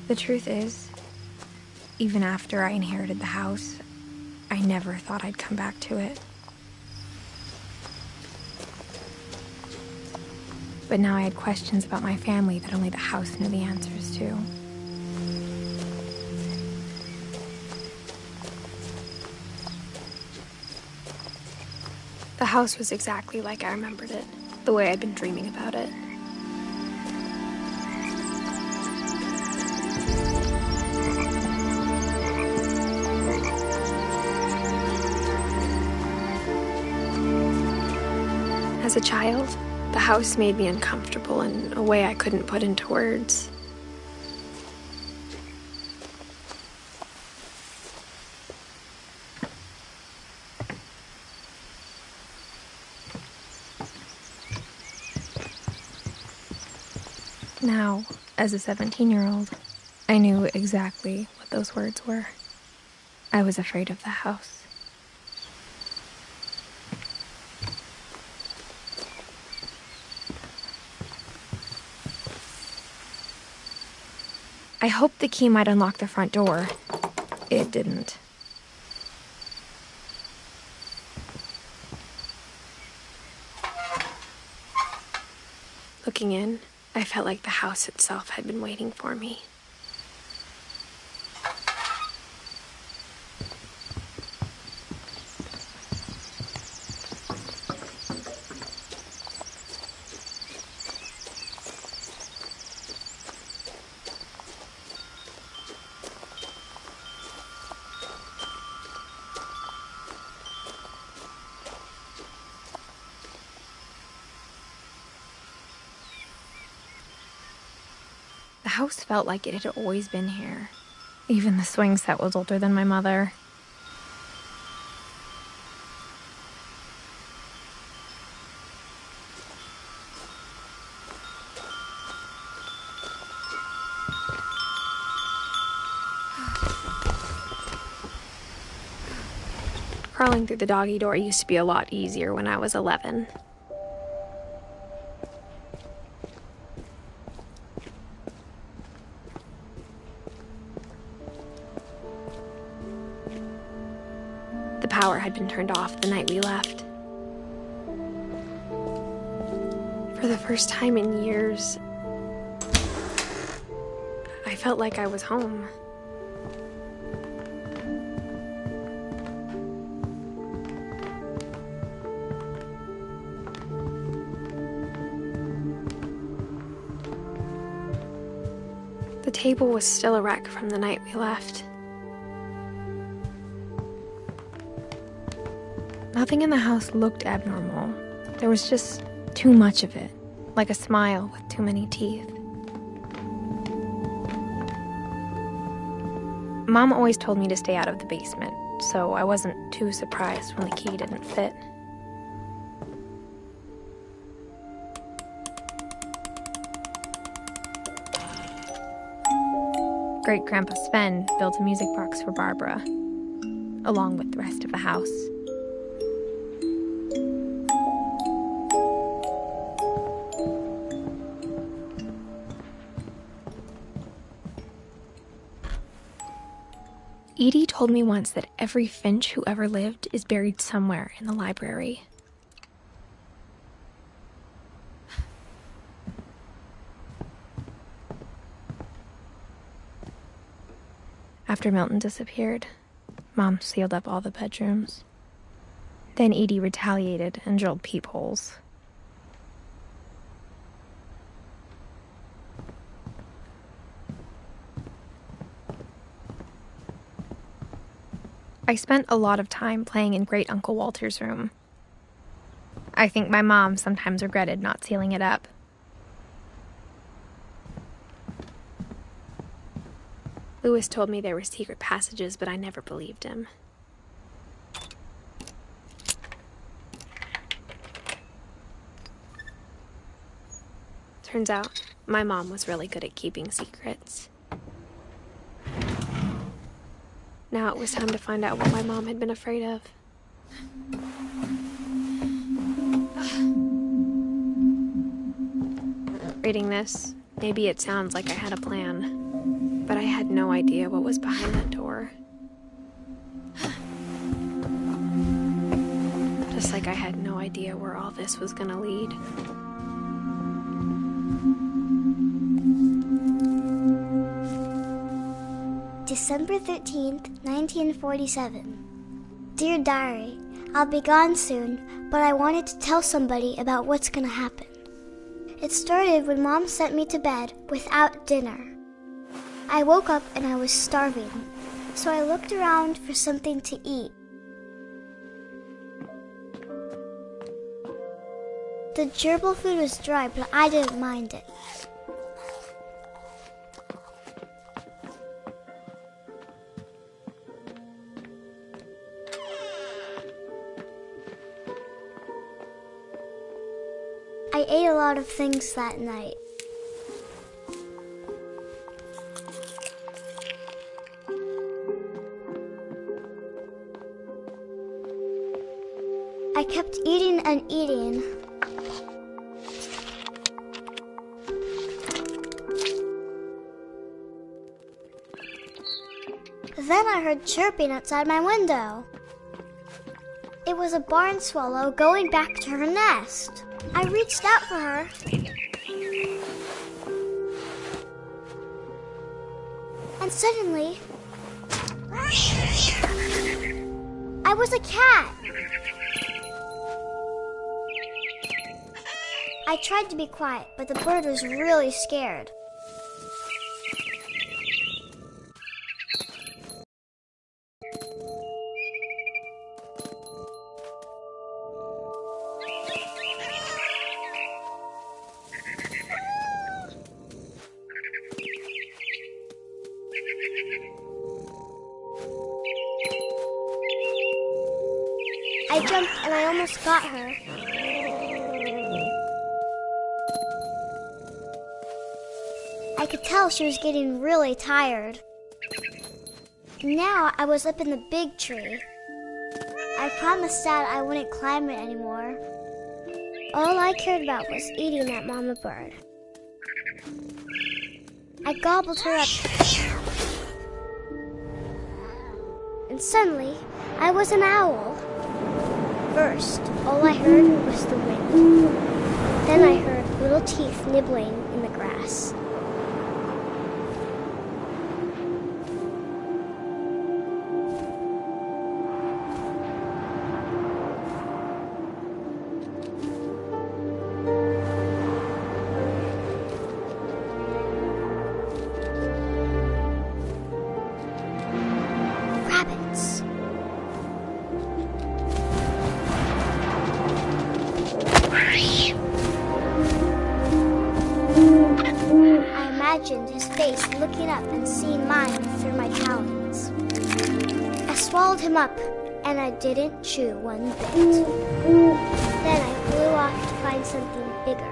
The truth is, even after I inherited the house, I never thought I'd come back to it. But now I had questions about my family that only the house knew the answers to. The house was exactly like I remembered it, the way I'd been dreaming about it. As a child, the house made me uncomfortable in a way I couldn't put into words. Now, as a 17-year-old, I knew exactly what those words were. I was afraid of the house. I hoped the key might unlock the front door. It didn't. Looking in, I felt like the house itself had been waiting for me. The house felt like it had always been here. Even the swing set was older than my mother. Crawling through the doggy door used to be a lot easier when I was 11. The power had been turned off the night we left. For the first time in years, I felt like I was home. The table was still a wreck from the night we left. Nothing in the house looked abnormal. There was just too much of it, like a smile with too many teeth. Mom always told me to stay out of the basement, so I wasn't too surprised when the key didn't fit. Great-Grandpa Sven built a music box for Barbara, along with the rest of the house. Edith told me once that every Finch who ever lived is buried somewhere in the library. After Milton disappeared, Mom sealed up all the bedrooms. Then Edie retaliated and drilled peepholes. I spent a lot of time playing in Great Uncle Walter's room. I think my mom sometimes regretted not sealing it up. Lewis told me there were secret passages, but I never believed him. Turns out, my mom was really good at keeping secrets. Now it was time to find out what my mom had been afraid of. Reading this, maybe it sounds like I had a plan. but I had no idea what was behind that door. Just like I had no idea where all this was gonna lead. December 13th, 1947. Dear Diary, I'll be gone soon, but I wanted to tell somebody about what's gonna happen. It started when Mom sent me to bed without dinner. I woke up and I was starving, so I looked around for something to eat. The gerbil food was dry, but I didn't mind it. I ate a lot of things that night. I kept eating and eating. Then I heard chirping outside my window. It was a barn swallow going back to her nest. I reached out for her. And suddenly, I was a cat. I tried to be quiet, but the bird was really scared. I jumped and I almost got her. I could tell she was getting really tired. Now I was up in the big tree. I promised Dad I wouldn't climb it anymore. All I cared about was eating that mama bird. I gobbled her up. And suddenly, I was an owl. First, all I heard was the wind. Then I heard little teeth nibbling in the grass. Rabbits. I imagined his face looking up and seeing mine through my talons. I swallowed him up, and I didn't chew one bit. Then I flew off to find something bigger.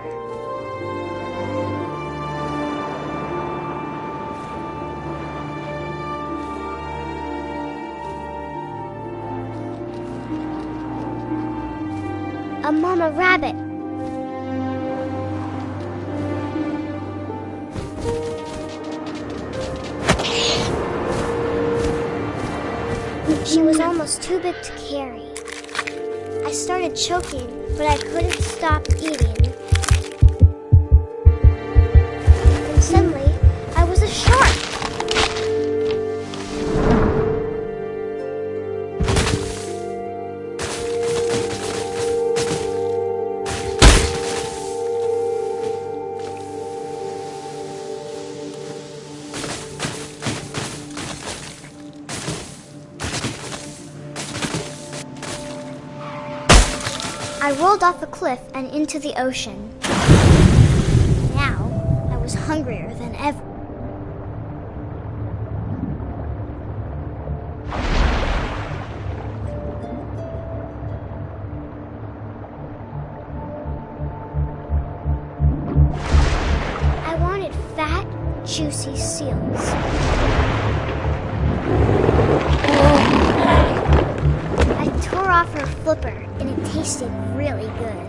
A mama rabbit. She was almost too big to carry. I started choking, but I couldn't stop eating. And suddenly, I was a shark. I rolled off a cliff and into the ocean. Now, I was hungrier than ever. I wanted fat, juicy seals. I tore off her flipper, and it tasted really good.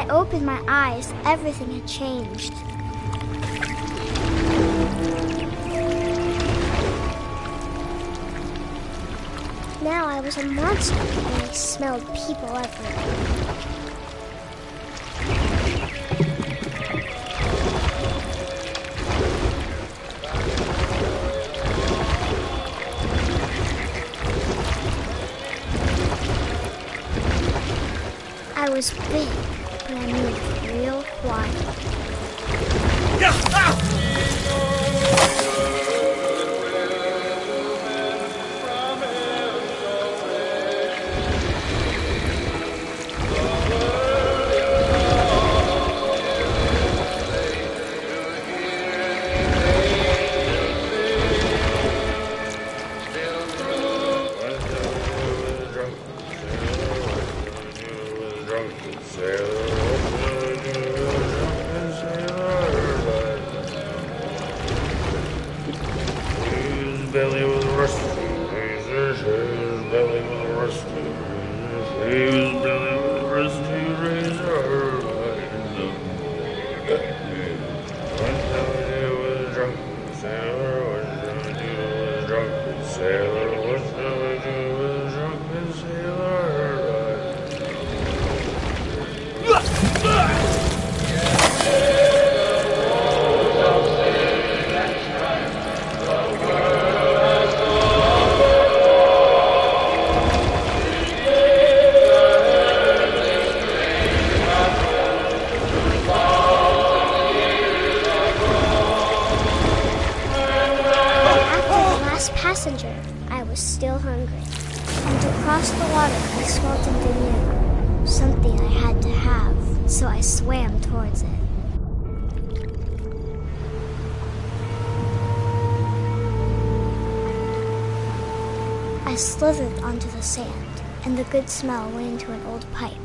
I opened my eyes, everything had changed. Now I was a monster, and I smelled people everywhere. I was big, but I moved real quiet. Belly was rusty, razor, his belly was rusty, his belly was rusty, razor. One time he was drunk, sailor, one time he was drunk, sailor, one time he was drunk, sailor. Passenger, I was still hungry. And across the water, I smelled something new. Something I had to have, so I swam towards it. I slithered onto the sand, and the good smell went into an old pipe.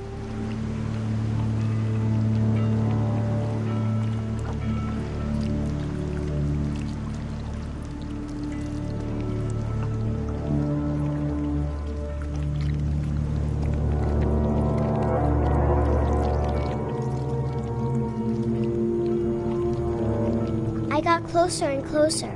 I got closer and closer.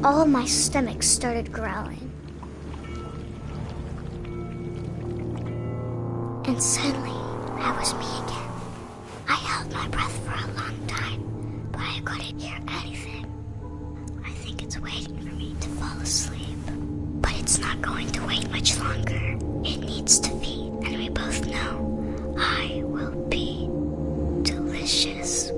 All of my stomach started growling. And suddenly, I was me again. I held my breath for a long time, but I couldn't hear anything. I think it's waiting for me to fall asleep. But it's not going to wait much longer. It needs to feed, and we both know I will be delicious.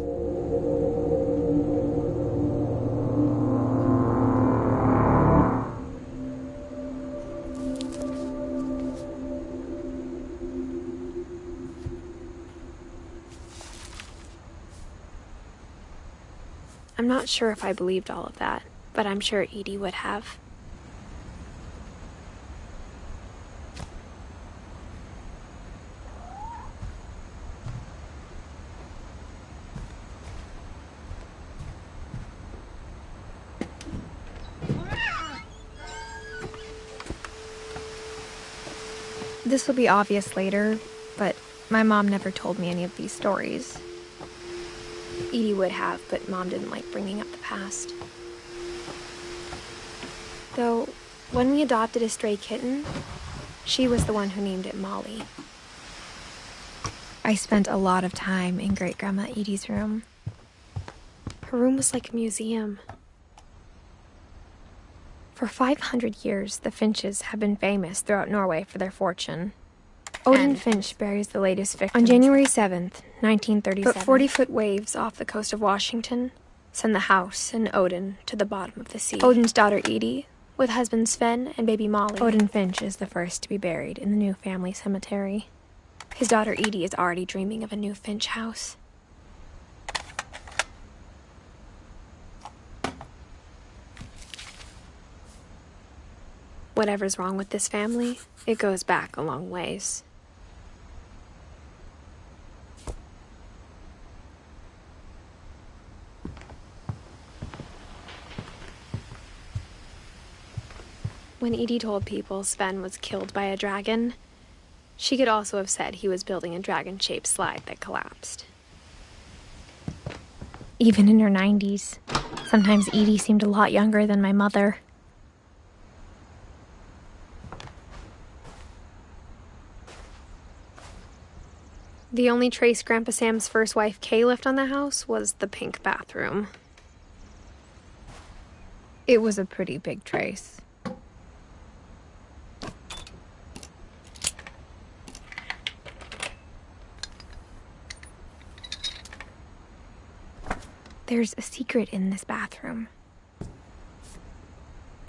I'm not sure if I believed all of that, but I'm sure Edie would have. This will be obvious later, but my mom never told me any of these stories. Edie would have, but Mom didn't like bringing up the past. Though, when we adopted a stray kitten, she was the one who named it Molly. I spent a lot of time in Great-Grandma Edie's room. Her room was like a museum. For 500 years, the Finches have been famous throughout Norway for their fortune. Odin Finch buries the latest victim on January 7th, 1937. But 40-foot waves off the coast of Washington send the house and Odin to the bottom of the sea. Odin's daughter Edie, with husband Sven and baby Molly. Odin Finch is the first to be buried in the new family cemetery. His daughter Edie is already dreaming of a new Finch house. Whatever's wrong with this family, it goes back a long ways. When Edie told people Sven was killed by a dragon, she could also have said he was building a dragon-shaped slide that collapsed. Even in her 90s, sometimes Edie seemed a lot younger than my mother. The only trace Grandpa Sam's first wife, Kay, left on the house was the pink bathroom. It was a pretty big trace. There's a secret in this bathroom.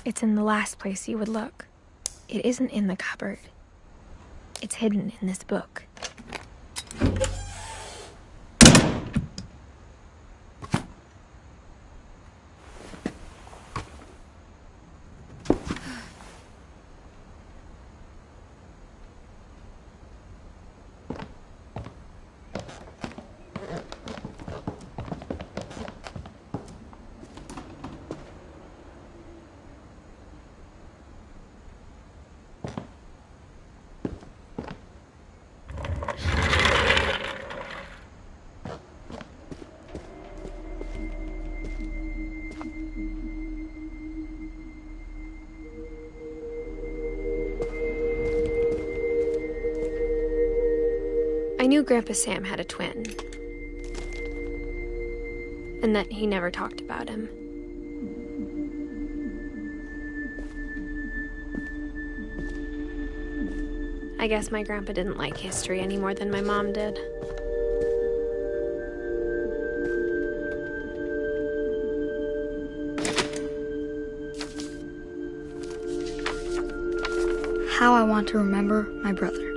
It's in the last place you would look. It isn't in the cupboard. It's hidden in this book. I knew Grandpa Sam had a twin, and that he never talked about him. I guess my grandpa didn't like history any more than my mom did. How I Want to Remember My Brother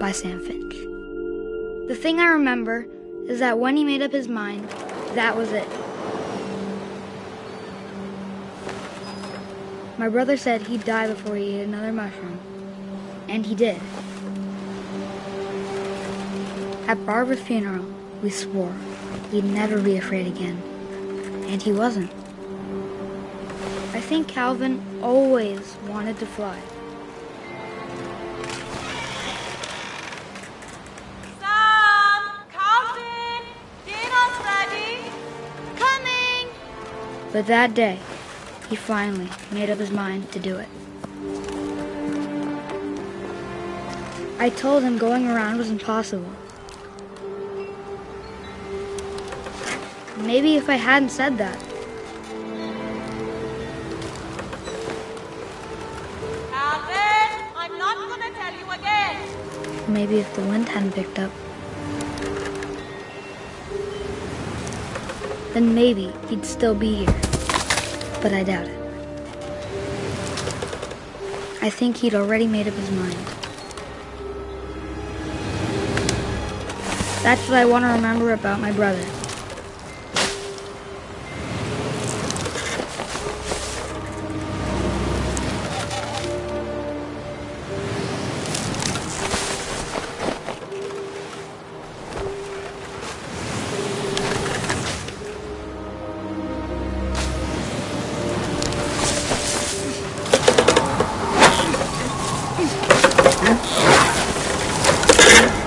by Sam Finch. The thing I remember is that when he made up his mind, that was it. My brother said he'd die before he ate another mushroom, and he did. At Barbara's funeral, we swore we'd never be afraid again, and he wasn't. I think Calvin always wanted to fly. But that day, he finally made up his mind to do it. I told him going around was impossible. Maybe if I hadn't said that. Calvin, I'm not gonna tell you again. Maybe if the wind hadn't picked up. Then maybe he'd still be here. But I doubt it. I think he'd already made up his mind. That's what I want to remember about my brother.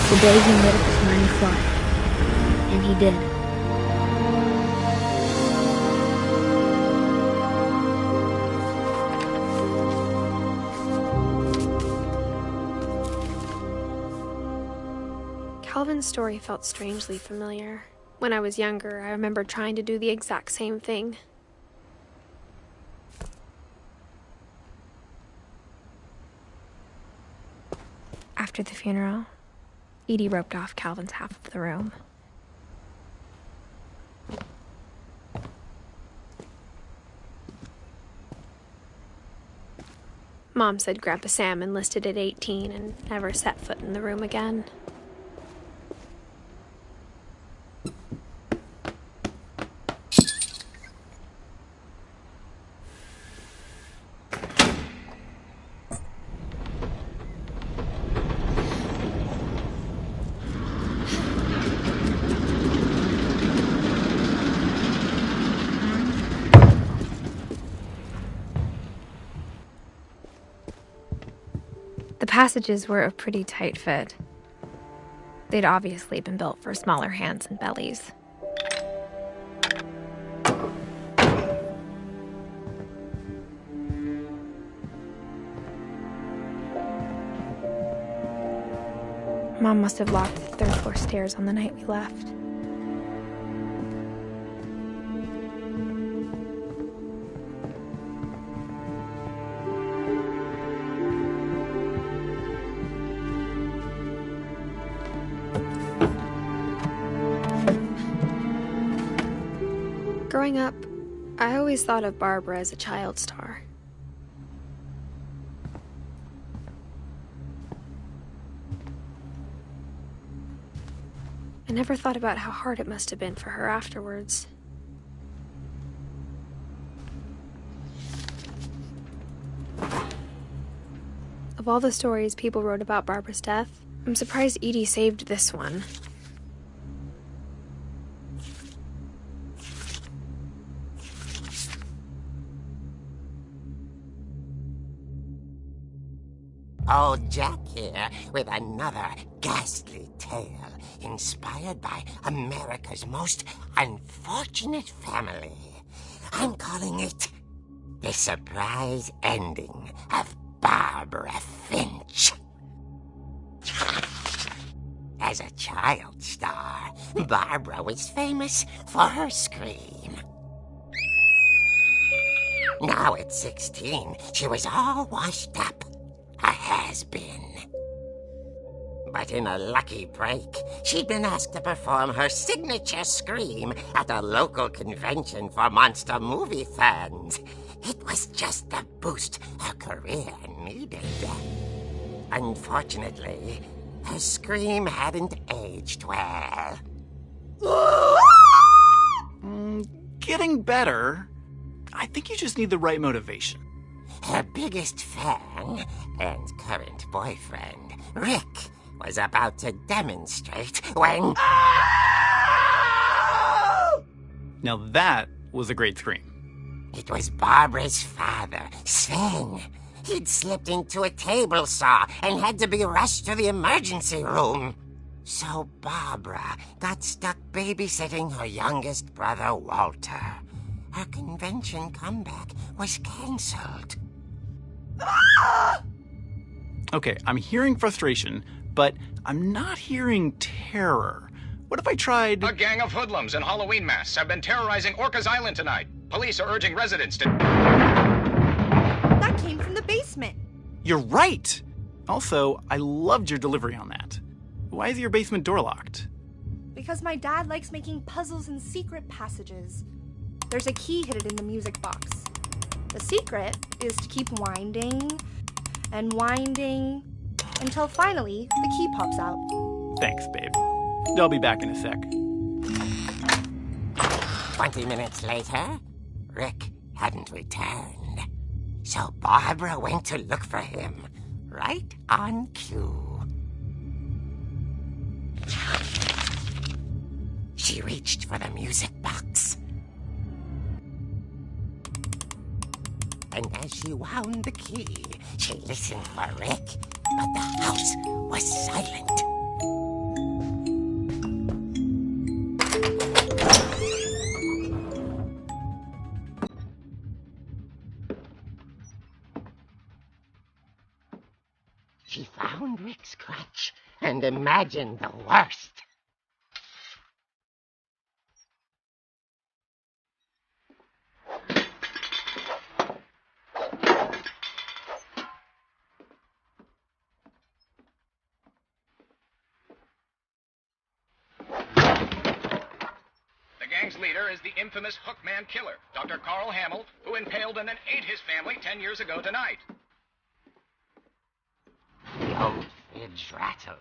The day he made up his mind to fly. And he did. Calvin's story felt strangely familiar. When I was younger, I remember trying to do the exact same thing. After the funeral, Edie roped off Calvin's half of the room. Mom said Grandpa Sam enlisted at 18 and never set foot in the room again. passages were a pretty tight fit. They'd obviously been built for smaller hands and bellies. Mom must have locked the third-floor stairs on the night we left. Growing up, I always thought of Barbara as a child star. I never thought about how hard it must have been for her afterwards. Of all the stories people wrote about Barbara's death, I'm surprised Edith saved this one. Old Jack here with another ghastly tale inspired by America's most unfortunate family. I'm calling it The Surprise Ending of Barbara Finch. As a child star, Barbara was famous for her scream. Now at 16, she was all washed up. A has-been. But in a lucky break, she'd been asked to perform her signature scream at a local convention for monster movie fans. It was just the boost her career needed. Unfortunately, her scream hadn't aged well. Getting better. I think you just need the right motivation. Her biggest fan and current boyfriend, Rick, was about to demonstrate when... Now that was a great scream. It was Barbara's father, Sven. He'd slipped into a table saw and had to be rushed to the emergency room. So Barbara got stuck babysitting her youngest brother, Walter. Her convention comeback was cancelled. Okay, I'm hearing frustration, but I'm not hearing terror. What if I tried... A gang of hoodlums in Halloween masks have been terrorizing Orcas Island tonight. Police are urging residents to... That came from the basement. You're right! Also, I loved your delivery on that. Why is your basement door locked? Because my dad likes making puzzles and secret passages. There's a key hidden in the music box. The secret is to keep winding and winding until finally the key pops out. Thanks, babe. I'll be back in a sec. 20 minutes later, Rick hadn't returned. So Barbara went to look for him, right on cue. She reached for the music box. And as she wound the key, she listened for Rick, but the house was silent. She found Rick's crutch and imagined the worst. The gang's leader is the infamous Hookman killer, Dr. Carl Hamill, who impaled and then ate his family 10 years ago tonight. The old fridge rattled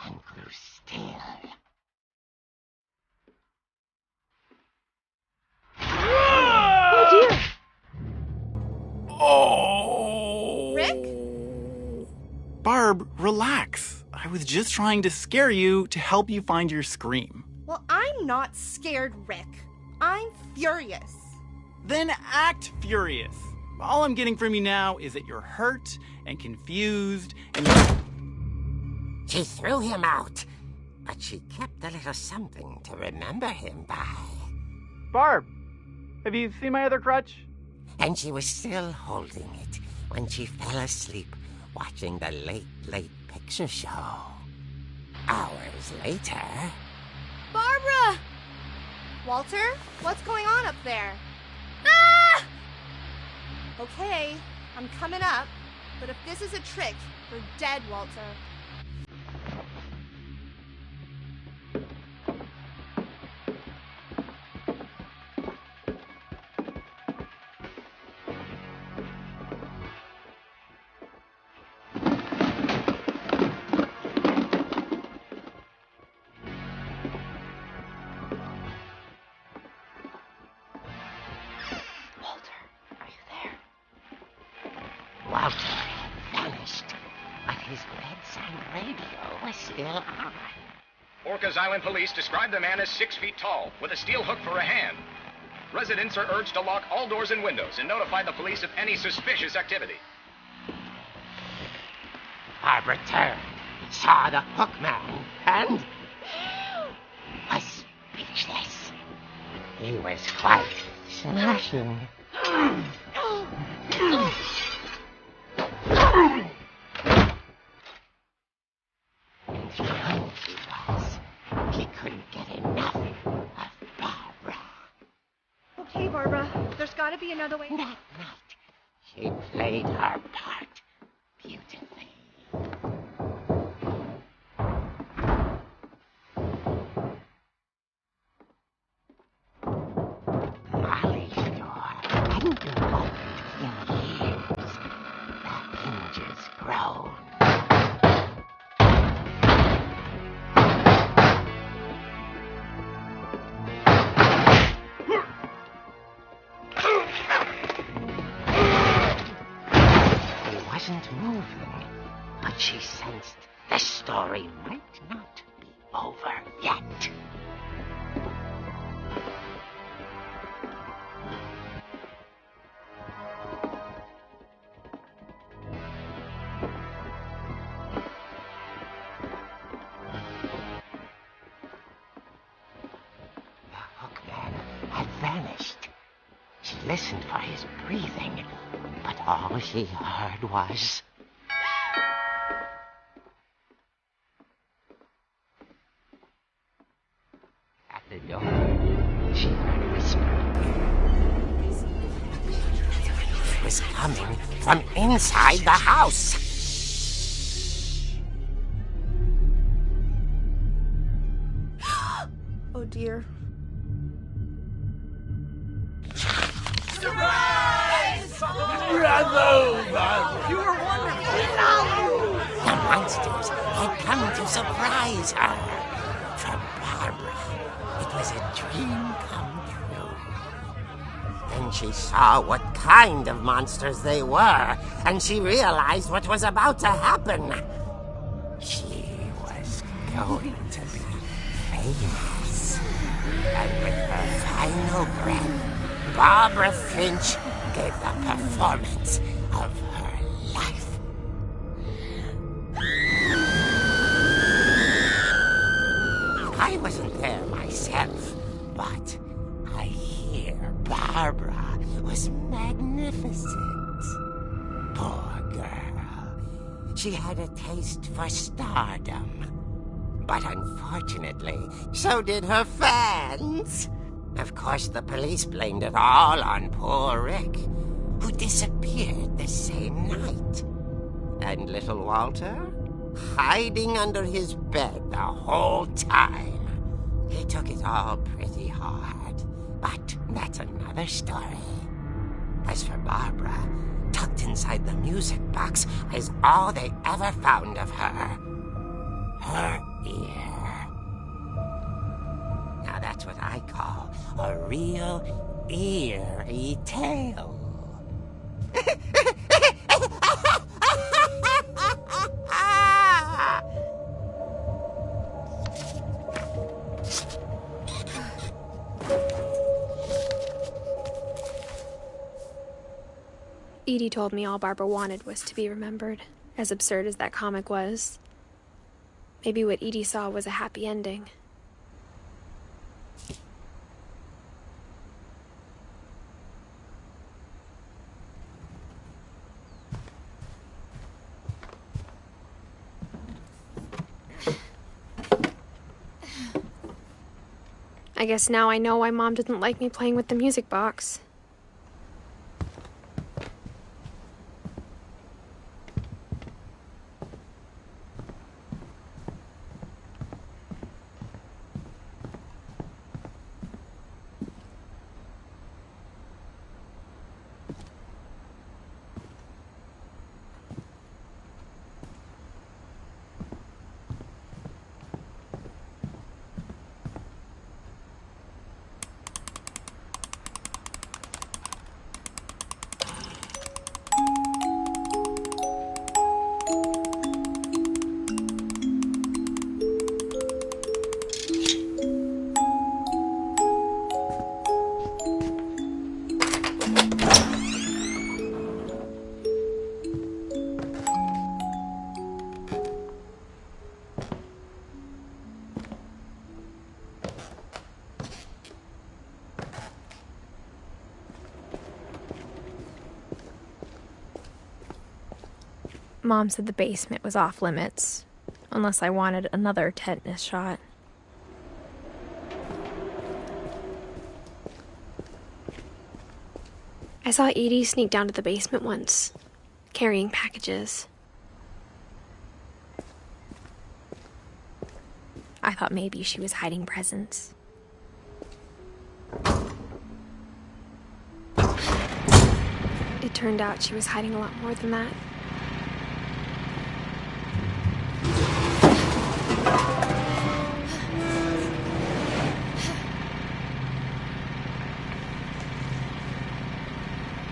and grew still. Oh dear! Oh! Rick? Barb, relax. I was just trying to scare you to help you find your scream. Well, I'm not scared, Rick. I'm furious. Then act furious. All I'm getting from you now is that you're hurt and confused and She threw him out, but she kept a little something to remember him by. Barb, have you seen my other crutch? And she was still holding it when she fell asleep watching the late picture show. Hours later... Barbara! Walter, what's going on up there? Ah! Okay, I'm coming up, but if this is a trick, you're dead, Walter. Walter had vanished, but his bedside radio was still on. Orcas Island police describe the man as 6 feet tall, with a steel hook for a hand. Residents are urged to lock all doors and windows and notify the police of any suspicious activity. Barbara turned, saw the hook man, and was speechless. He was quite smashing. He couldn't get enough of Barbara. Okay, Barbara, there's gotta be another way. That night, she played her part beautifully. Molly's door hadn't been opened in years. The hinges groaned. Moving, but she sensed the story might not be over yet. The hookman had vanished. She listened for his breathing, but all she heard was... At the door, she heard whispering. It was coming from inside the house. Oh dear. Bravo, Barbara! You were wonderful! The monsters had come to surprise her. For Barbara, it was a dream come true. Then she saw what kind of monsters they were, and she realized what was about to happen. She was going to be famous. And with her final breath, Barbara Finch gave the performance of her life. I wasn't there myself, but I hear Barbara was magnificent. Poor girl. She had a taste for stardom. But unfortunately, so did her fans. Of course, the police blamed it all on poor Rick, who disappeared the same night. And little Walter, hiding under his bed the whole time. He took it all pretty hard, but that's another story. As for Barbara, tucked inside the music box is all they ever found of her. Her ear. Now that's what I call a real eerie tale. Edie told me all Barbara wanted was to be remembered, as absurd as that comic was. Maybe what Edie saw was a happy ending. I guess now I know why Mom didn't like me playing with the music box. Mom said the basement was off limits, unless I wanted another tetanus shot. I saw Edie sneak down to the basement once, carrying packages. I thought maybe she was hiding presents. It turned out she was hiding a lot more than that.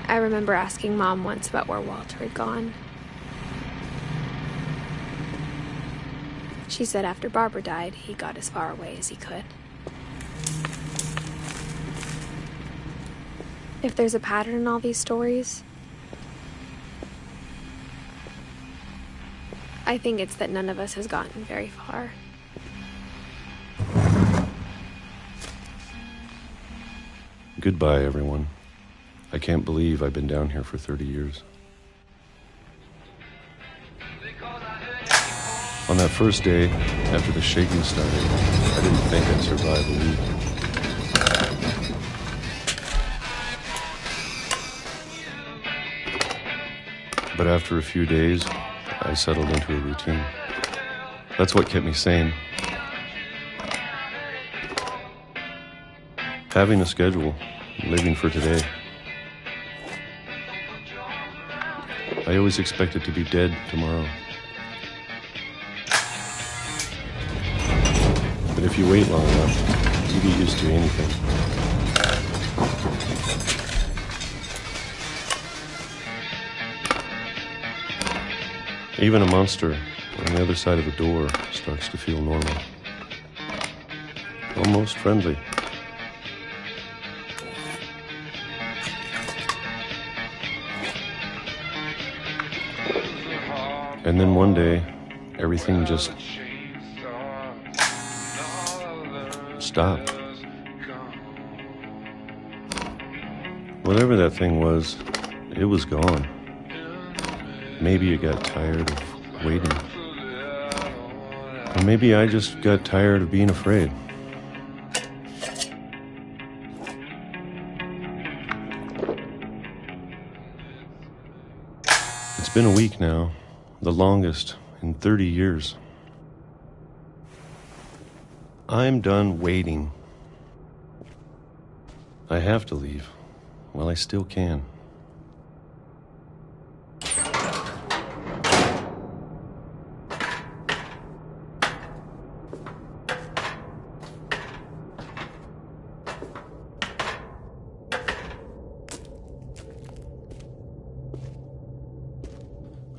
I remember asking Mom once about where Walter had gone. She said after Barbara died, he got as far away as he could. If there's a pattern in all these stories, I think it's that none of us has gotten very far. Goodbye, everyone. I can't believe I've been down here for 30 years. On that first day, after the shaking started, I didn't think I'd survive a week. But after a few days, I settled into a routine. That's what kept me sane. Having a schedule, living for today. I always expected to be dead tomorrow. But if you wait long enough, you get used to anything. Even a monster on the other side of the door starts to feel normal. Almost friendly. And then one day, everything just stopped. Whatever that thing was, it was gone. Maybe it got tired of waiting. Or maybe I just got tired of being afraid. It's been a week now. The longest in 30 years. I'm done waiting. I have to leave while I still can.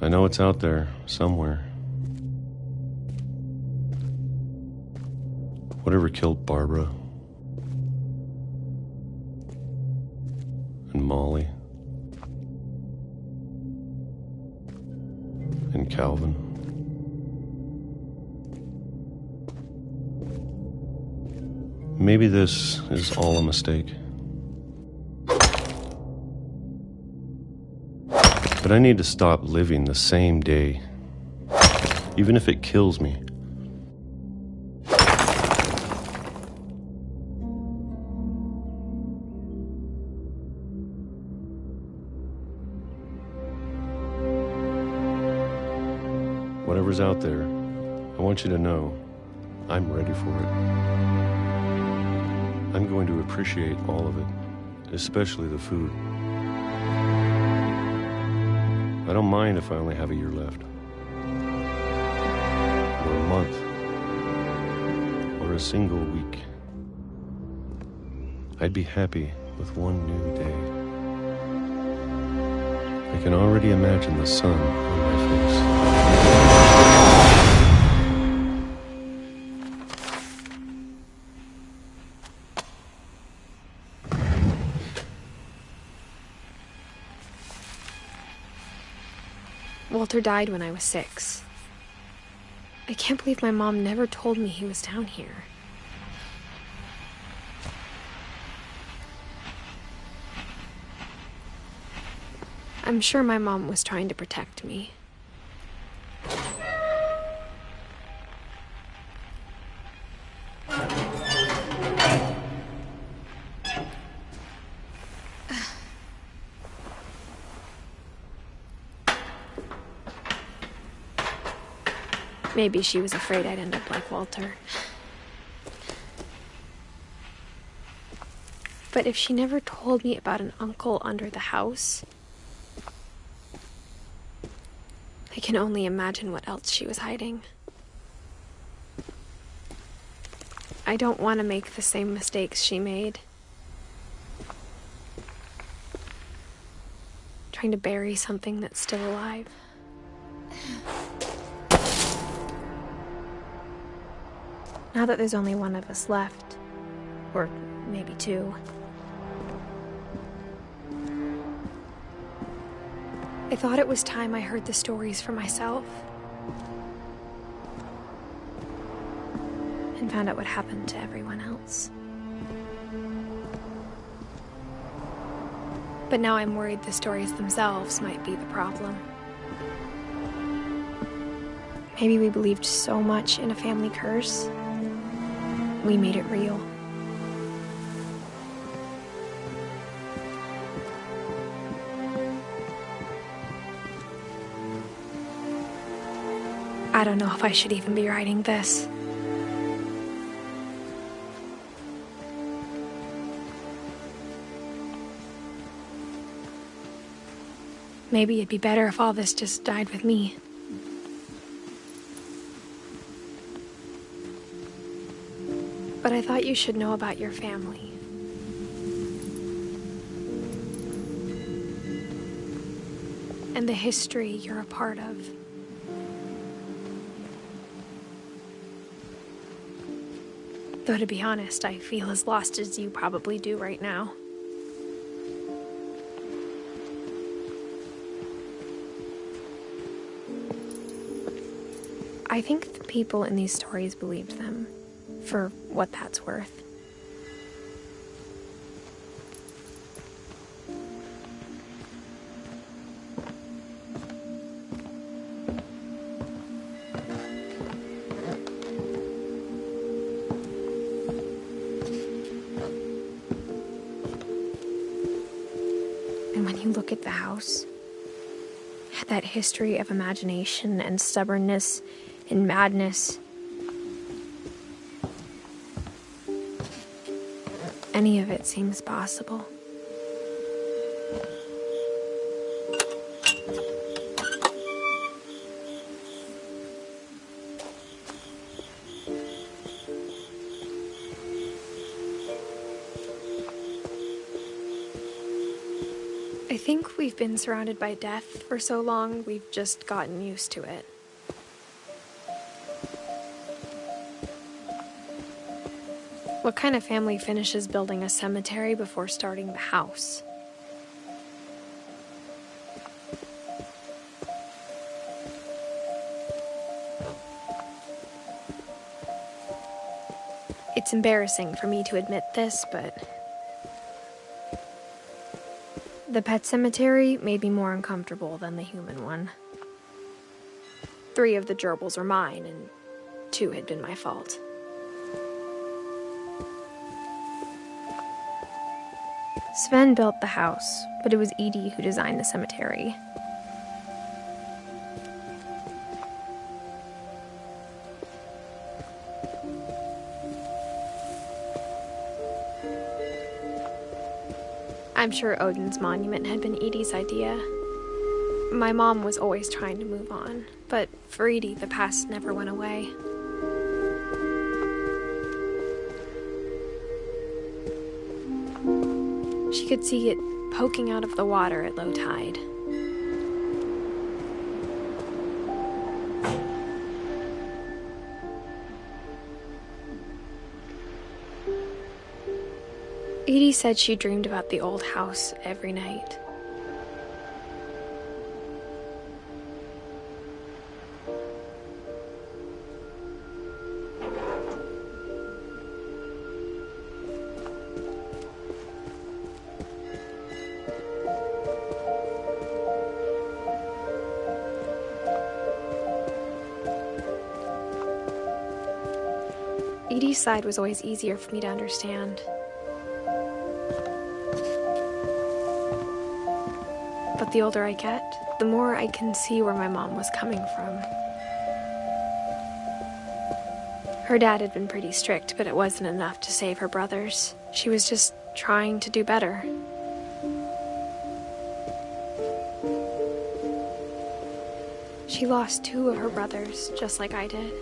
I know it's out there, somewhere. Whatever killed Barbara and Molly Calvin. Maybe this is all a mistake. But I need to stop living the same day, even if it kills me. Whatever's out there, I want you to know I'm ready for it. I'm going to appreciate all of it, especially the food. I don't mind if I only have a year left, or a month, or a single week. I'd be happy with one new day. I can already imagine the sun on my face. Walter died when I was 6. I can't believe my mom never told me he was down here. I'm sure my mom was trying to protect me. Maybe she was afraid I'd end up like Walter. But if she never told me about an uncle under the house, I can only imagine what else she was hiding. I don't want to make the same mistakes she made. Trying to bury something that's still alive. Now that there's only one of us left, or maybe 2, I thought it was time I heard the stories for myself and found out what happened to everyone else. But now I'm worried the stories themselves might be the problem. Maybe we believed so much in a family curse, we made it real. I don't know if I should even be writing this. Maybe it'd be better if all this just died with me. But I thought you should know about your family. And the history you're a part of. Though to be honest, I feel as lost as you probably do right now. I think the people in these stories believed them, for what that's worth. And when you look at the house, that history of imagination and stubbornness and madness, any of it seems possible. I think we've been surrounded by death for so long, we've just gotten used to it. What kind of family finishes building a cemetery before starting the house? It's embarrassing for me to admit this, but the pet cemetery made me more uncomfortable than the human one. 3 of the gerbils were mine, and 2 had been my fault. Sven built the house, but it was Edie who designed the cemetery. I'm sure Odin's monument had been Edie's idea. My mom was always trying to move on, but for Edie, the past never went away. She could see it poking out of the water at low tide. Edie said she dreamed about the old house every night. Edie's side was always easier for me to understand. But the older I get, the more I can see where my mom was coming from. Her dad had been pretty strict, but it wasn't enough to save her brothers. She was just trying to do better. She lost 2 of her brothers, just like I did.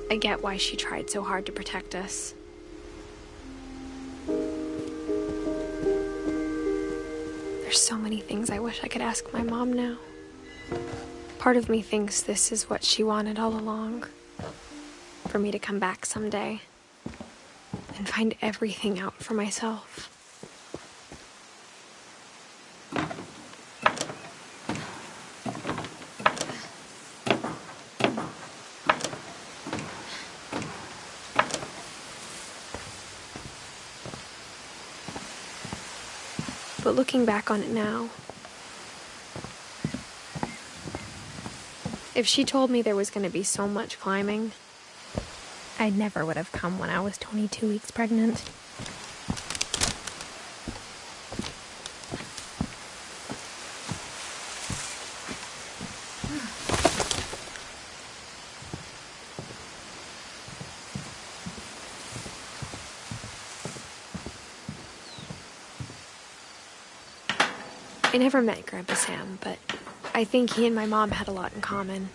I get why she tried so hard to protect us. There's so many things I wish I could ask my mom now. Part of me thinks this is what she wanted all along. For me to come back someday and find everything out for myself. But looking back on it now, if she told me there was going to be so much climbing, I never would have come when I was 22 weeks pregnant. I never met Grandpa Sam, but I think he and my mom had a lot in common.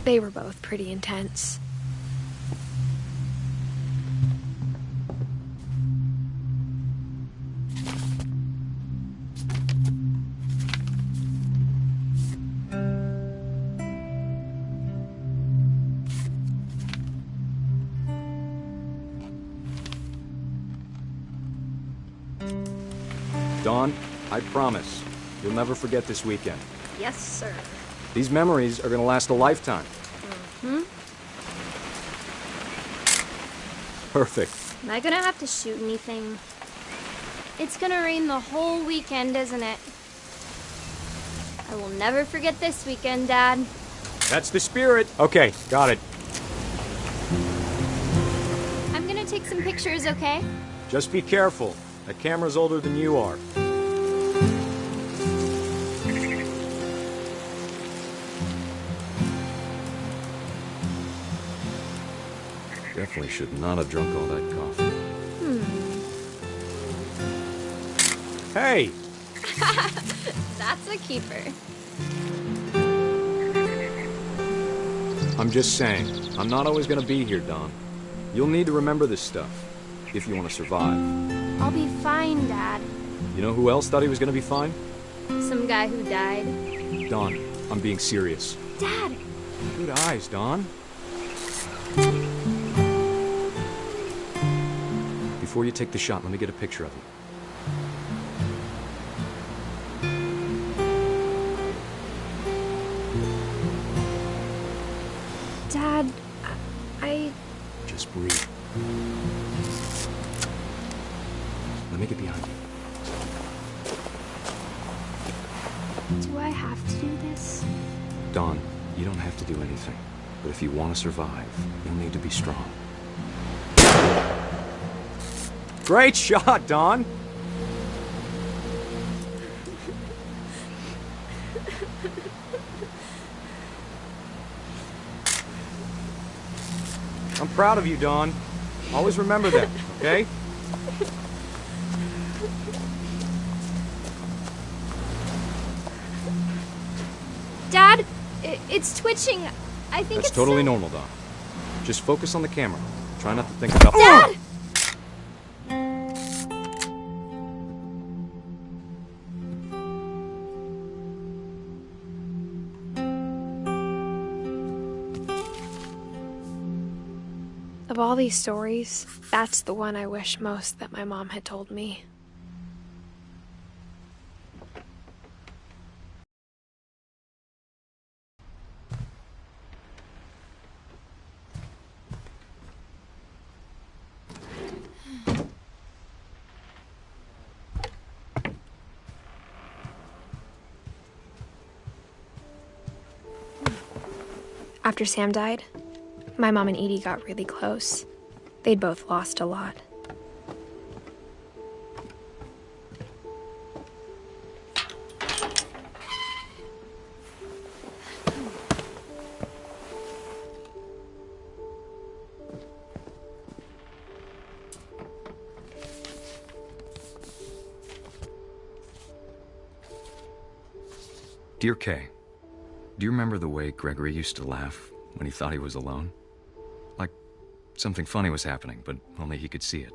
They were both pretty intense. Dawn, I promise, you'll never forget this weekend. Yes, sir. These memories are gonna last a lifetime. Hmm? Perfect. Am I gonna have to shoot anything? It's gonna rain the whole weekend, isn't it? I will never forget this weekend, Dad. That's the spirit. Okay, got it. I'm gonna take some pictures, okay? Just be careful. That camera's older than you are. Definitely should not have drunk all that coffee. Hey! That's a keeper. I'm just saying, I'm not always gonna be here, Don. You'll need to remember this stuff, if you want to survive. I'll be fine, Dad. You know who else thought he was gonna be fine? Some guy who died. Don, I'm being serious. Dad! Good eyes, Don. Before you take the shot, let me get a picture of you. Just breathe. Let me get behind you. Do I have to do this? Dawn, you don't have to do anything. But if you want to survive, you'll need to be strong. Great shot, Dawn! I'm proud of you, Dawn. Always remember that, okay? Dad, it's twitching. I think That's it's totally normal, Dawn. Just focus on the camera. Try not to think about— Dad! Of all these stories, that's the one I wish most that my mom had told me. After Sam died, my mom and Edie got really close. They'd both lost a lot. Dear Kay, do you remember the way Gregory used to laugh when he thought he was alone? Like something funny was happening, but only he could see it.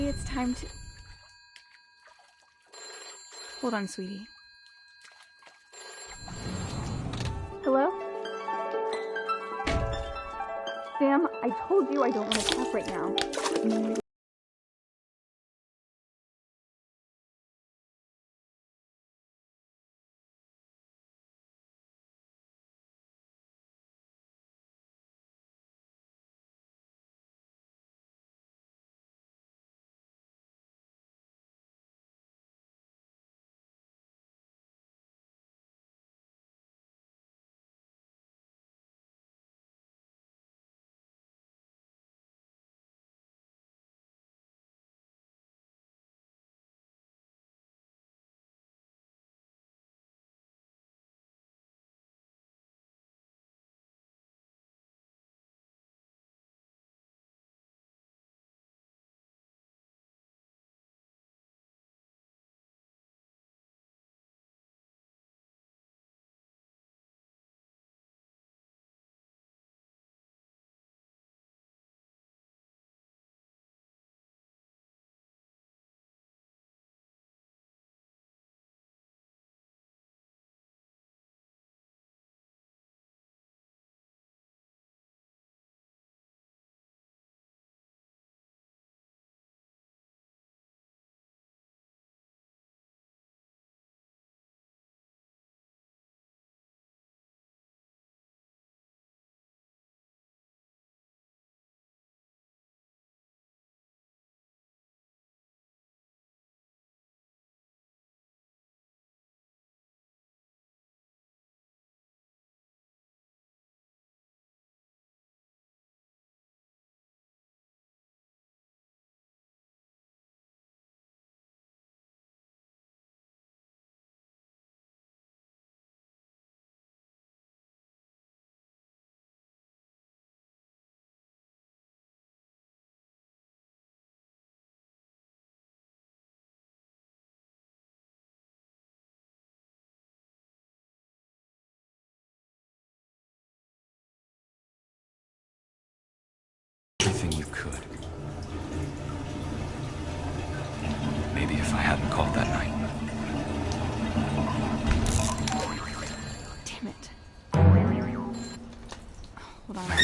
It's time to... Hold on, sweetie. Hello? Sam, I told you I don't want to talk right now.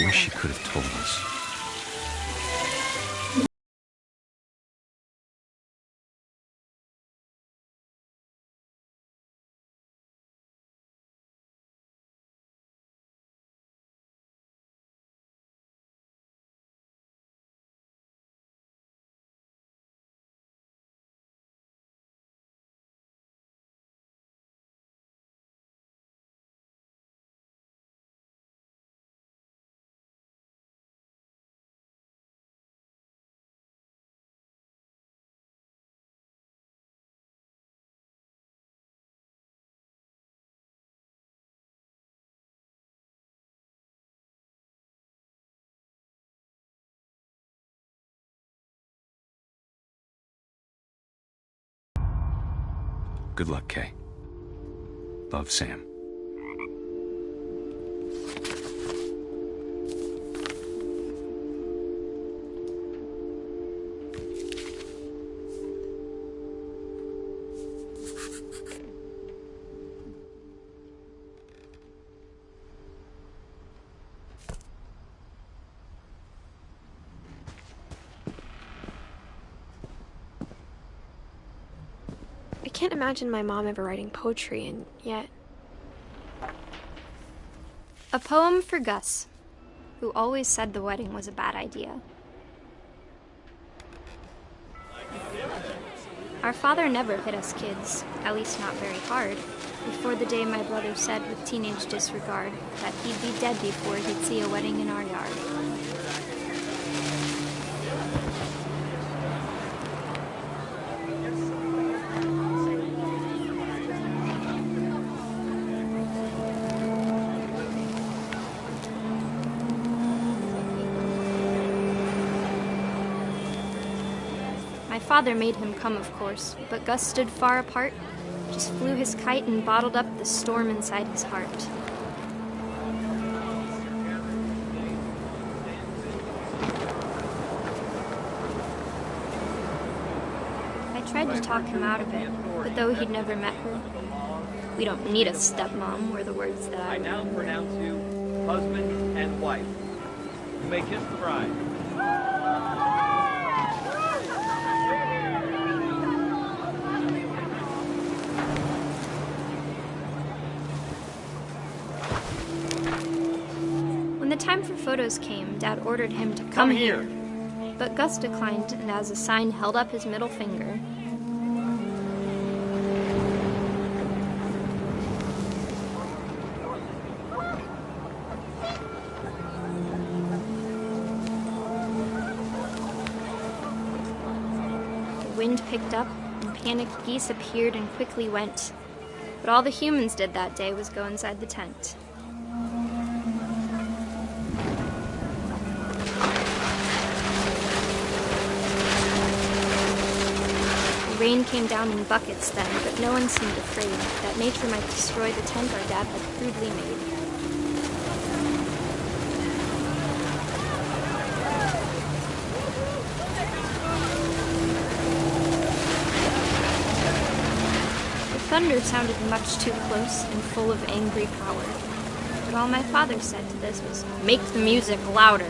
wish she could have told us. Good luck, Kay. Love, Sam. I can't imagine my mom ever writing poetry, and yet... A poem for Gus, who always said the wedding was a bad idea. Our father never hit us kids, at least not very hard, before the day my brother said with teenage disregard that he'd be dead before he'd see a wedding in our yard. My father made him come, of course, but Gus stood far apart, just flew his kite and bottled up the storm inside his heart. I tried to talk him out of it, but though he'd never met her, "We don't need a stepmom," were the words that I now remember. pronounce you husband and wife. You may kiss the bride. When the time for photos came, Dad ordered him to come here. But Gus declined, and as a sign held up his middle finger. The wind picked up, and panicked geese appeared and quickly went. But all the humans did that day was go inside the tent. Rain came down in buckets then, but no one seemed afraid that nature might destroy the tent our dad had crudely made. The thunder sounded much too close and full of angry power, but all my father said to this was, "Make the music louder."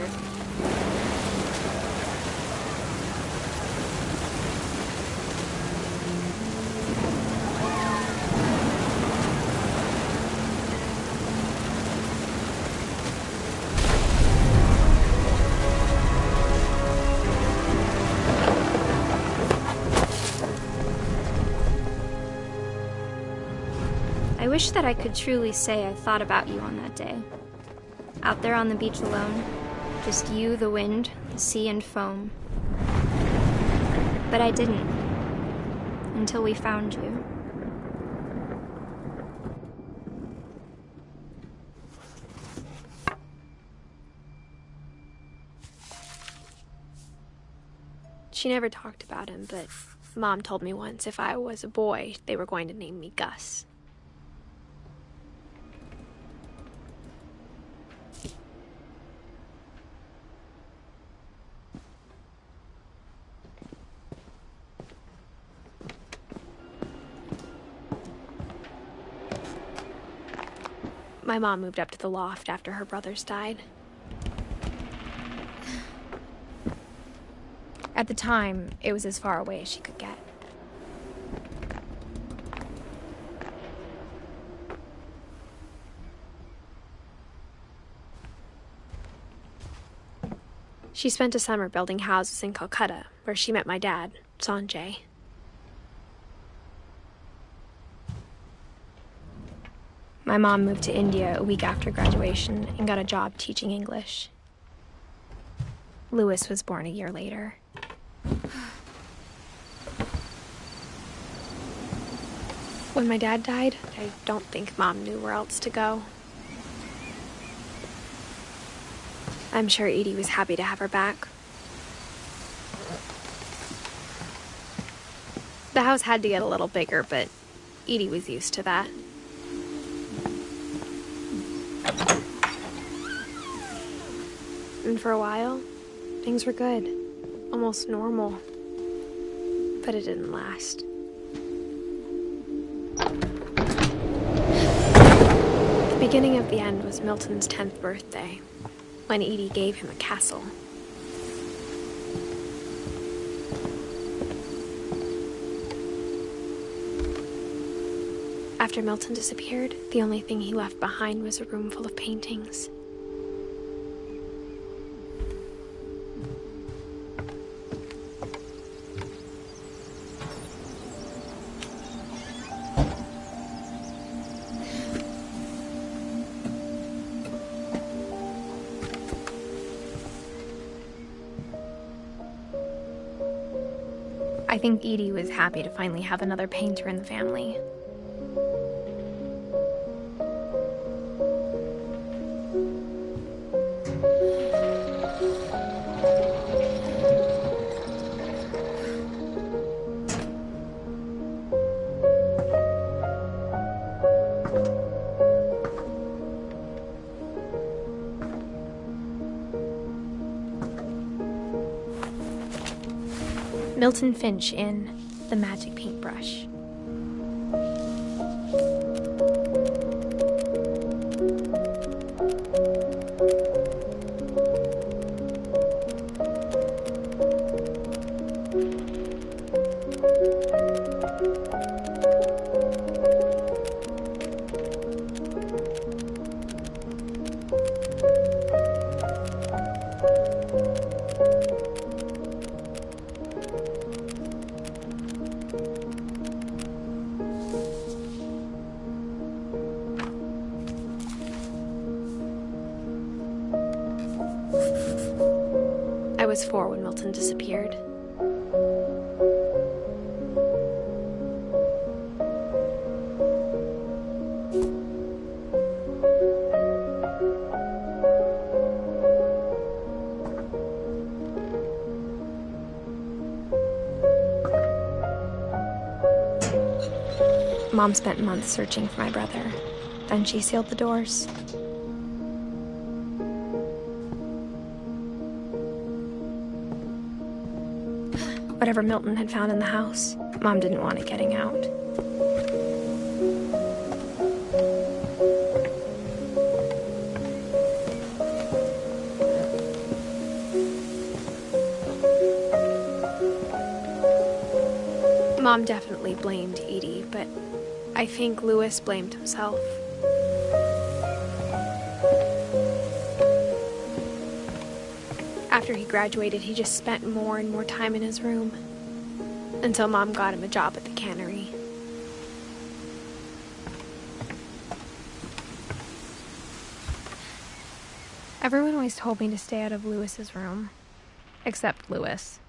I wish that I could truly say I thought about you on that day. Out there on the beach alone, just you, the wind, the sea, and foam. But I didn't, until we found you. She never talked about him, but Mom told me once if I was a boy, they were going to name me Gus. My mom moved up to the loft after her brothers died. At the time, it was as far away as she could get. She spent a summer building houses in Calcutta, where she met my dad, Sanjay. My mom moved to India a week after graduation and got a job teaching English. Louis was born a year later. When my dad died, I don't think Mom knew where else to go. I'm sure Edie was happy to have her back. The house had to get a little bigger, but Edie was used to that. And for a while, things were good, almost normal. But it didn't last. The beginning of the end was Milton's 10th birthday, when Edie gave him a castle. After Milton disappeared, the only thing he left behind was a room full of paintings. I think Edie was happy to finally have another painter in the family. Milton Finch in The Magic Paintbrush. I was 4 when Milton disappeared. Mom spent months searching for my brother. Then she sealed the doors. Whatever Milton had found in the house, Mom didn't want it getting out. Mom definitely blamed Edie, but I think Louis blamed himself. After he graduated, he just spent more and more time in his room, until Mom got him a job at the cannery. Everyone always told me to stay out of Louis's room, except Louis.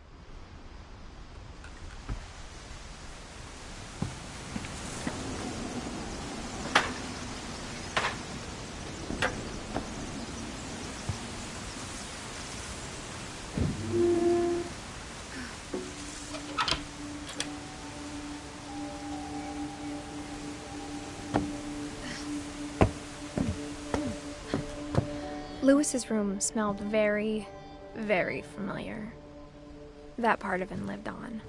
Louis's room smelled very, very familiar. That part of him lived on.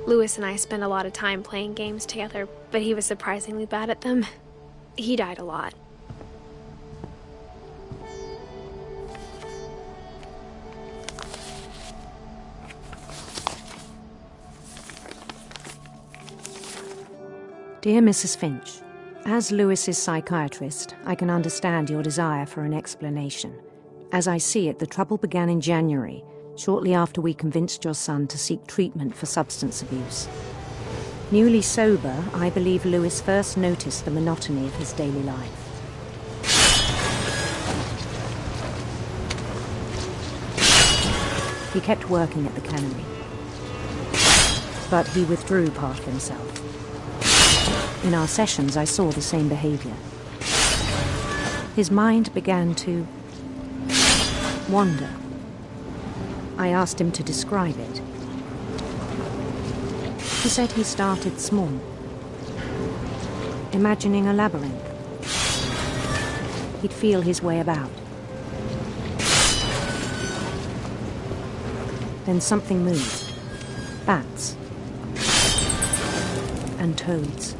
Louis and I spent a lot of time playing games together, but he was surprisingly bad at them. He died a lot. Dear Mrs. Finch, as Lewis's psychiatrist, I can understand your desire for an explanation. As I see it, the trouble began in January, shortly after we convinced your son to seek treatment for substance abuse. Newly sober, I believe Lewis first noticed the monotony of his daily life. He kept working at the cannery, but he withdrew part of himself. In our sessions, I saw the same behavior. His mind began to wander. I asked him to describe it. He said he started small, imagining a labyrinth. He'd feel his way about. Then something moved. Bats. And toads.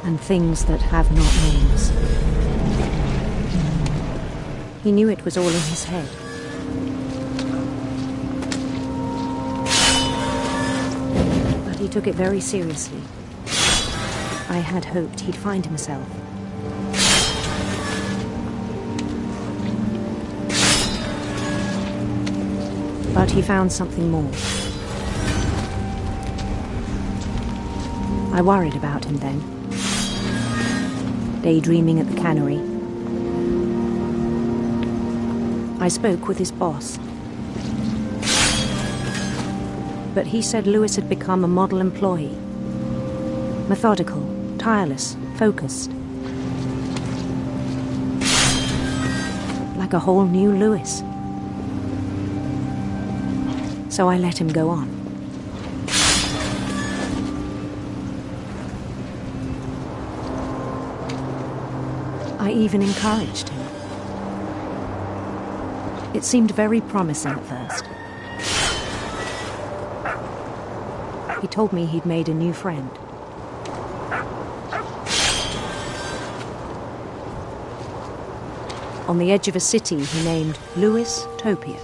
And things that have not names. He knew it was all in his head. But he took it very seriously. I had hoped he'd find himself. But he found something more. I worried about him then. Daydreaming at the cannery. I spoke with his boss. But he said Lewis had become a model employee. Methodical, tireless, focused. Like a whole new Lewis. So I let him go on. I even encouraged him. It seemed very promising at first. He told me he'd made a new friend. On the edge of a city he named Lewis Topia.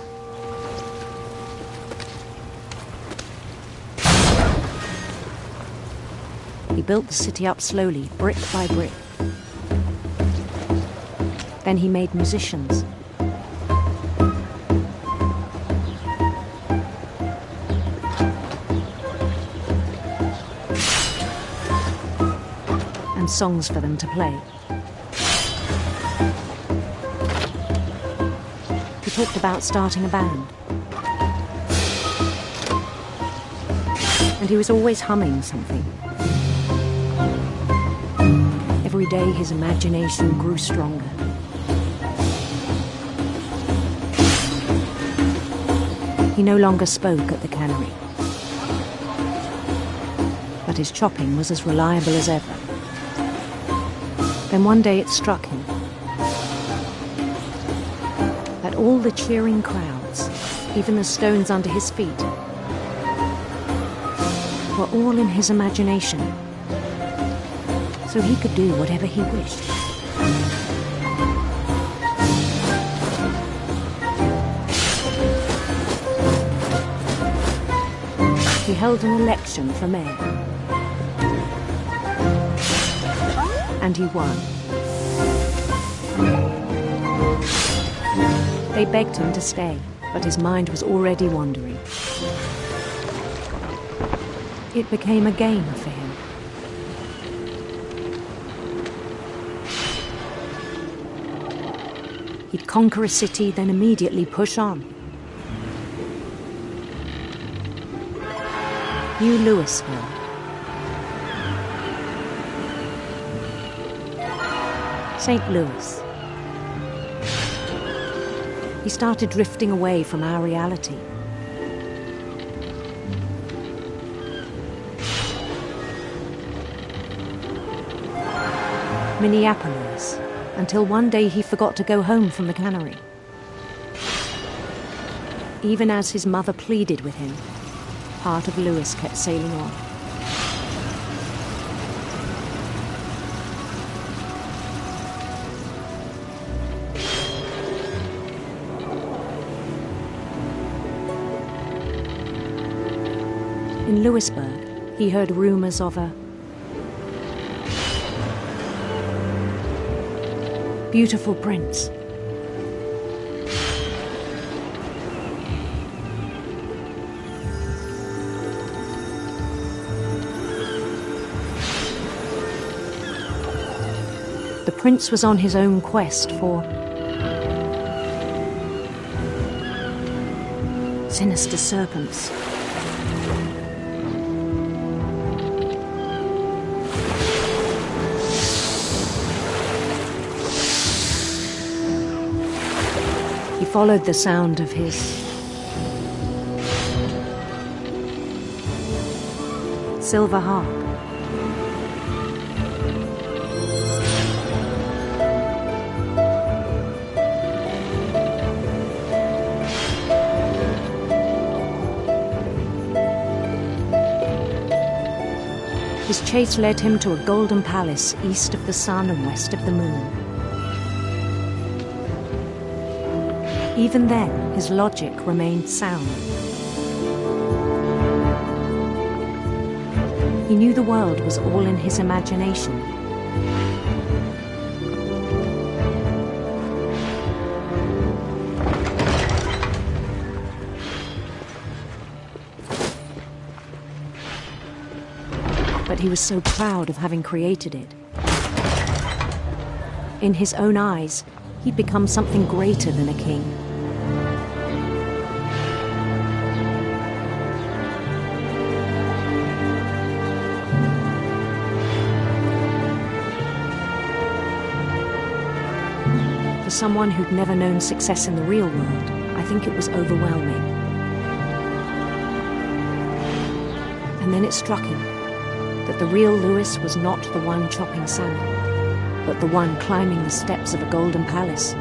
He built the city up slowly, brick by brick. Then he made musicians. And songs for them to play. He talked about starting a band. And he was always humming something. Every day his imagination grew stronger. He no longer spoke at the cannery. But his chopping was as reliable as ever. Then one day it struck him that all the cheering crowds, even the stones under his feet, were all in his imagination. So he could do whatever he wished. He held an election for mayor. And he won. They begged him to stay, but his mind was already wandering. It became a game for him. He'd conquer a city, then immediately push on. New Louisville. St. Louis. He started drifting away from our reality. Minneapolis, until one day he forgot to go home from the cannery. Even as his mother pleaded with him, part of Lewis kept sailing on. In Louisburg, he heard rumors of a beautiful prince. The prince was on his own quest for sinister serpents. He followed the sound of his silver harp. His chase led him to a golden palace east of the sun and west of the moon. Even then, his logic remained sound. He knew the world was all in his imagination. But he was so proud of having created it. In his own eyes, he'd become something greater than a king. For someone who'd never known success in the real world, I think it was overwhelming. And then it struck him that the real Louis was not the one chopping salmon, but the one climbing the steps of a golden palace.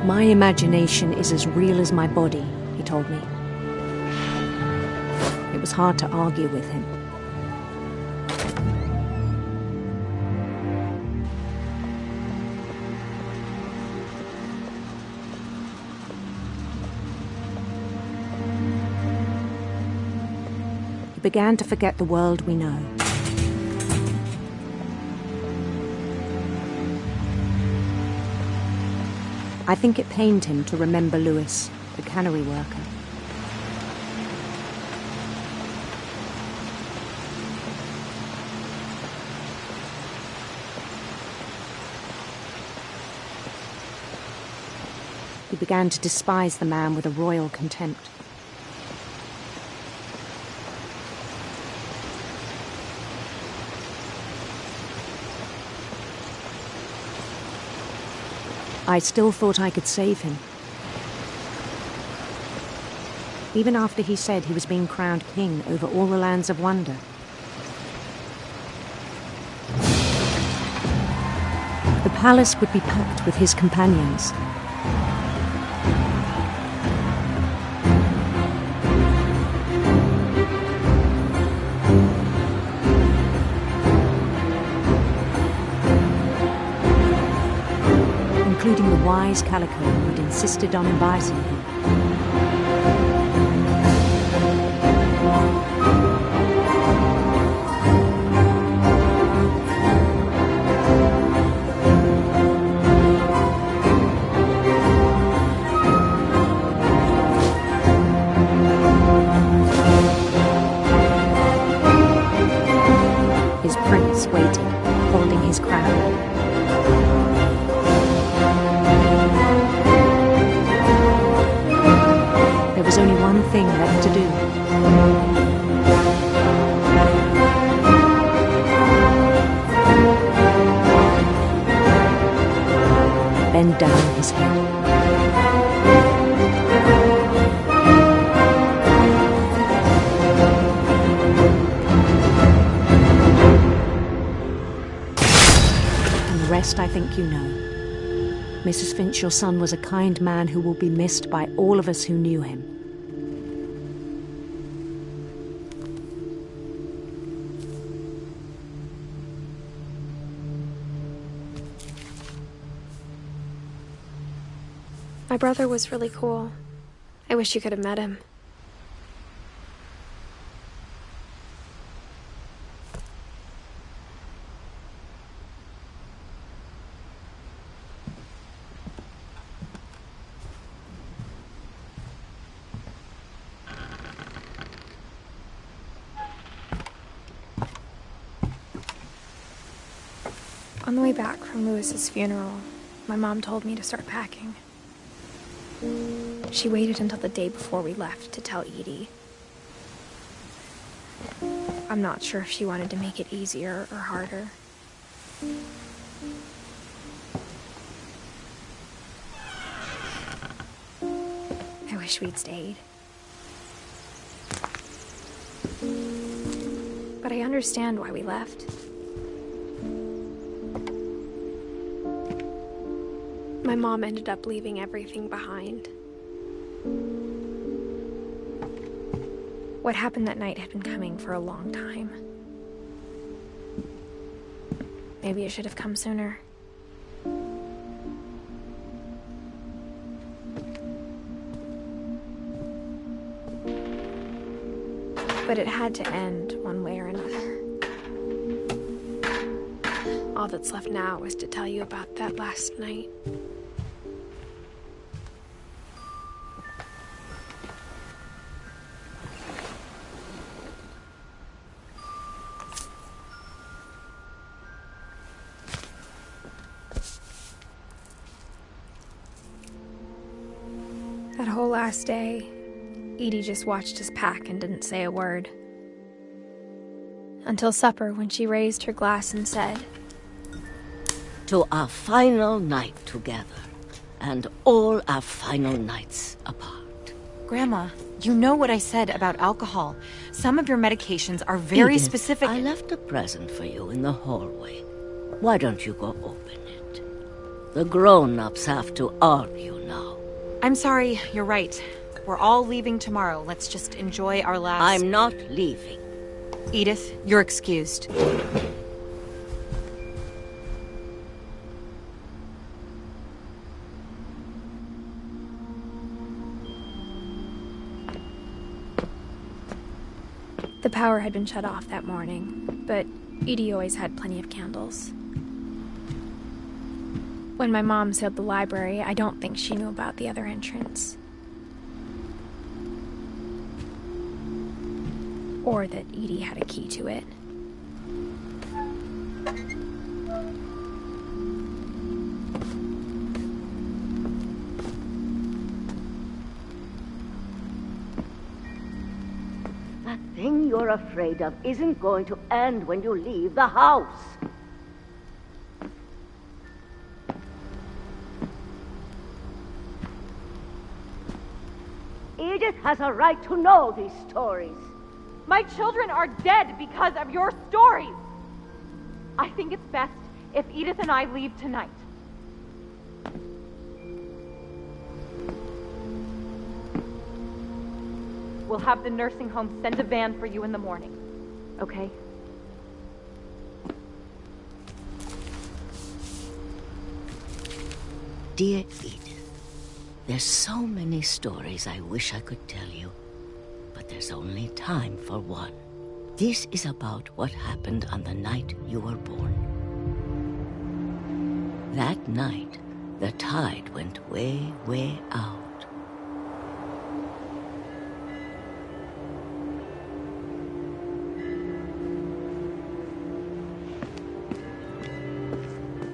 My imagination is as real as my body, he told me. It was hard to argue with him. He began to forget the world we know. I think it pained him to remember Louis, the cannery worker. He began to despise the man with a royal contempt. I still thought I could save him. Even after he said he was being crowned king over all the lands of wonder. The palace would be packed with his companions. Including the wise Calico who'd insisted on inviting him. His prince waited, holding his crown. There was only one thing left to do. Bend down his head. And the rest I think you know. Mrs. Finch, your son was a kind man who will be missed by all of us who knew him. My brother was really cool. I wish you could have met him. On the way back from Lewis's funeral, my mom told me to start packing. She waited until the day before we left to tell Edie. I'm not sure if she wanted to make it easier or harder. I wish we'd stayed. But I understand why we left. My mom ended up leaving everything behind. What happened that night had been coming for a long time. Maybe it should have come sooner. But it had to end one way or another. All that's left now is to tell you about that last night. That whole last day, Edie just watched us pack and didn't say a word. Until supper, when she raised her glass and said, "To our final night together, and all our final nights apart." Grandma, you know what I said about alcohol. Some of your medications are very Edith, specific. I left a present for you in the hallway. Why don't you go open it? The grown-ups have to argue now. I'm sorry, you're right. We're all leaving tomorrow. Let's just enjoy our last... I'm not leaving. Edith, you're excused. The power had been shut off that morning, but Edie always had plenty of candles. When my mom sealed the library, I don't think she knew about the other entrance. Or that Edie had a key to it. That thing you're afraid of isn't going to end when you leave the house. Edith has a right to know these stories. My children are dead because of your stories. I think it's best if Edith and I leave tonight. We'll have the nursing home send a van for you in the morning, okay? Dear Edith, there's so many stories I wish I could tell you, but there's only time for one. This is about what happened on the night you were born. That night, the tide went way, way out.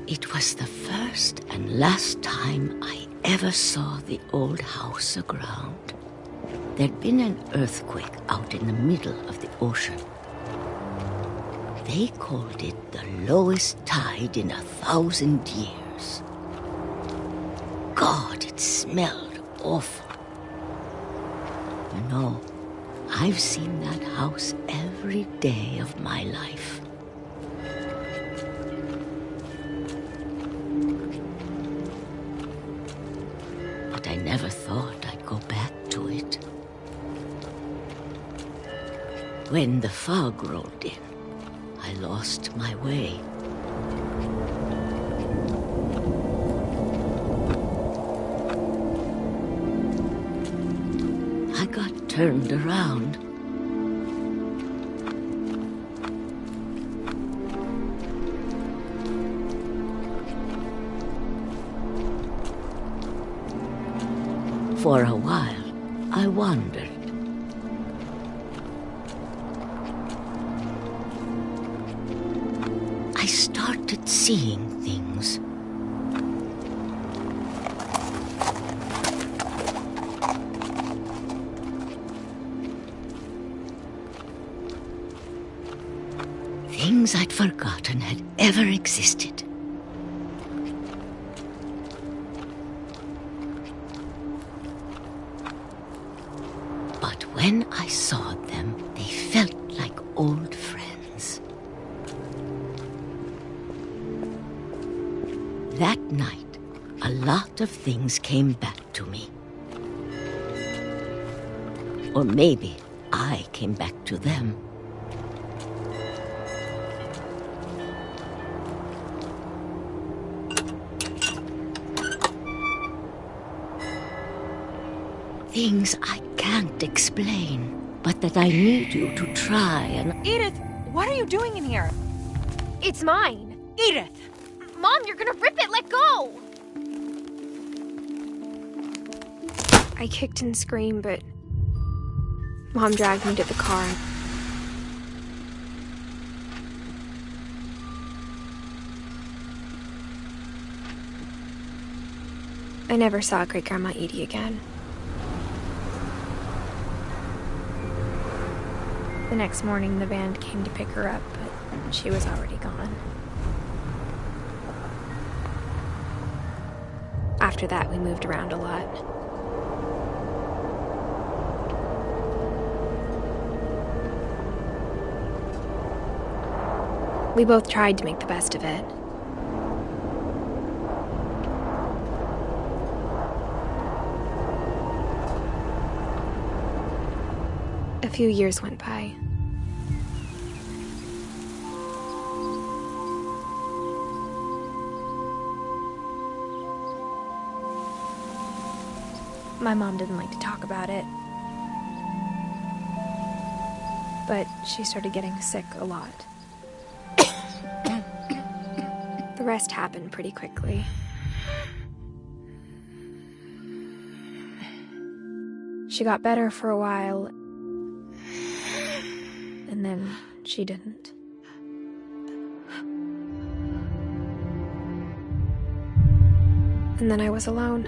It was the first and last time I ever saw the old house aground. There'd been an earthquake out in the middle of the ocean. They called it the lowest tide in 1,000 years. God, it smelled awful. You know, I've seen that house every day of my life. But I never thought I'd go back to it. When the fog rolled in, I lost my way. turned around. For a while, I wandered. I started seeing things. Things I'd forgotten had ever existed. But when I saw them, they felt like old friends. That night, a lot of things came back to me. Or maybe I came back to them. Things I can't explain, but that I need you to try and... Edith, what are you doing in here? It's mine. Edith! Mom, you're gonna rip it! Let go! I kicked and screamed, but Mom dragged me to the car. I never saw Great-Grandma Edie again. The next morning, the band came to pick her up, but she was already gone. After that, we moved around a lot. We both tried to make the best of it. A few years went by. My mom didn't like to talk about it, but she started getting sick a lot. The rest happened pretty quickly. She got better for a while, and then she didn't. And then I was alone.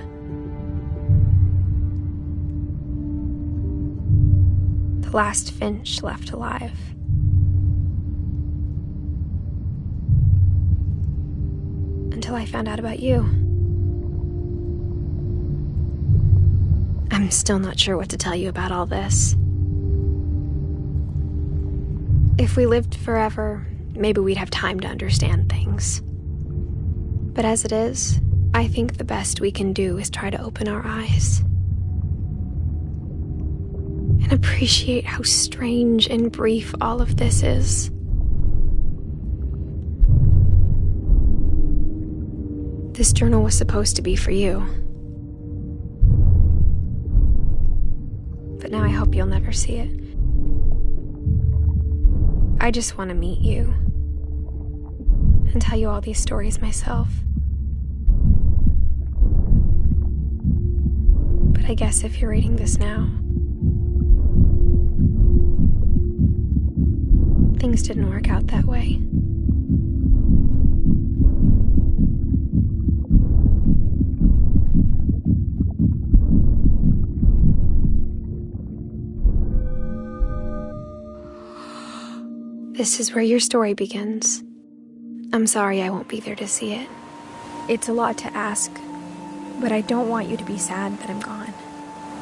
The last Finch left alive. Until I found out about you. I'm still not sure what to tell you about all this. If we lived forever, maybe we'd have time to understand things. But as it is, I think the best we can do is try to open our eyes. And appreciate how strange and brief all of this is. This journal was supposed to be for you. But now I hope you'll never see it. I just want to meet you and tell you all these stories myself. But I guess if you're reading this now, things didn't work out that way. This is where your story begins. I'm sorry I won't be there to see it. It's a lot to ask, but I don't want you to be sad that I'm gone.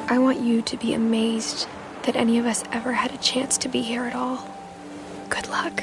I want you to be amazed that any of us ever had a chance to be here at all. Good luck.